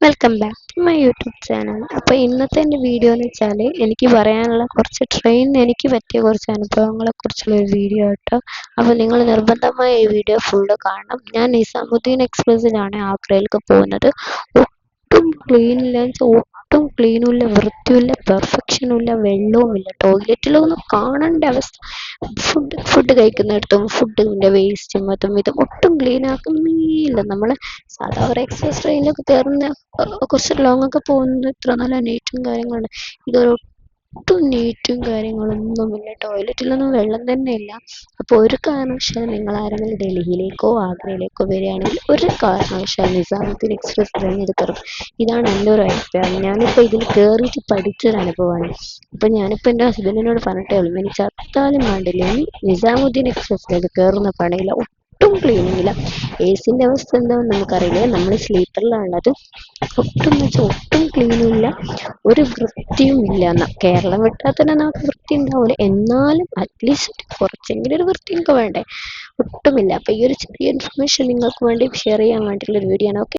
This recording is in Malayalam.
Welcome back to my YouTube channel. അപ്പോൾ ഇന്നത്തെ എൻ്റെ വീഡിയോ എന്ന് വെച്ചാൽ എനിക്ക് പറയാനുള്ള കുറച്ച് എനിക്ക് പറ്റിയ കുറച്ച് അനുഭവങ്ങളെക്കുറിച്ചുള്ള ഒരു വീഡിയോ കേട്ടോ. അപ്പോൾ നിങ്ങൾ നിർബന്ധമായി ഈ വീഡിയോ ഫുള്ള് കാണണം. ഞാൻ നിസാമുദ്ദീൻ എക്സ്പ്രസ്സിലാണ് ആഗ്രയിലേക്ക് പോകുന്നത്. ഒട്ടും ക്ലീനില്ല, ഒട്ടും ക്ലീനും ഇല്ല, വൃത്തിയുമില്ല, പെർഫെക്ഷനും ഇല്ല, വെള്ളവുമില്ല, ടോയ്ലറ്റിലൊന്നും കാണേണ്ട അവസ്ഥ. ഫുഡ് കഴിക്കുന്നിടത്തും ഫുഡിൻ്റെ വേസ്റ്റും അതും ഇതും ഒട്ടും ക്ലീൻ ആക്കുന്നില്ല. നമ്മൾ സാധാ ഒരു എക്സ്പ്രസ് ട്രെയിനിലൊക്കെ കയറുന്ന കുറച്ച് ലോങ് ഒക്കെ പോകുന്നത് ഇത്ര നല്ല നീറ്റും കാര്യങ്ങളുണ്ട്. ഇതൊരു ഒട്ടും നീറ്റും കാര്യങ്ങളൊന്നുമില്ല, ടോയ്ലറ്റിലൊന്നും വെള്ളം തന്നെ ഇല്ല. അപ്പോൾ ഒരു കാരണവശാലും നിങ്ങൾ ആരെങ്കിലും ഡൽഹിയിലേക്കോ ആഗ്രയിലേക്കോ വരികയാണെങ്കിൽ ഒരു കാരണവശാലും നിസാമുദ്ദീൻ എക്സ്പ്രസ് ട്രെയിൻ ഇത് കയറും. ഇതാണ് എൻ്റെ ഒരു അഭിപ്രായം. ഞാനിപ്പോൾ ഇതിൽ കയറിയിട്ട് പഠിച്ചൊരു അനുഭവമാണ്. അപ്പം ഞാനിപ്പോൾ എൻ്റെ ഹസ്ബൻഡിനോട് പറഞ്ഞിട്ടേ ഉള്ളൂ, എനിക്ക് ചത്താലും വേണ്ടില്ല ഈ നിസാമുദ്ദീൻ എക്സ്പ്രസ്സിലേക്ക് കയറുന്ന പണിയില്ല. ഒട്ടും ക്ലീനിങ് ഇല്ല. എസിൻ്റെ അവസ്ഥ എന്താണെന്ന് നമുക്കറിയില്ല, നമ്മൾ സ്ലീപ്പറിലാണുള്ളത്. ഒട്ടും എന്ന് വെച്ചാൽ ഒട്ടും ക്ലീനും ഇല്ല, ഒരു വൃത്തിയും ഇല്ല. കേരളം വിട്ടാൽ തന്നെ നമുക്ക് വൃത്തി ഉണ്ടാവില്ല, എന്നാലും അറ്റ്ലീസ്റ്റ് കുറച്ചെങ്കിലും ഒരു വൃത്തി നമുക്ക് വേണ്ടേ? ഒട്ടുമില്ല. അപ്പോൾ ഈ ഒരു ചെറിയ ഇൻഫർമേഷൻ നിങ്ങൾക്ക് വേണ്ടി ഷെയർ ചെയ്യാൻ വേണ്ടിയിട്ടുള്ള ഒരു വീഡിയോ ആണ്. ഓക്കെ.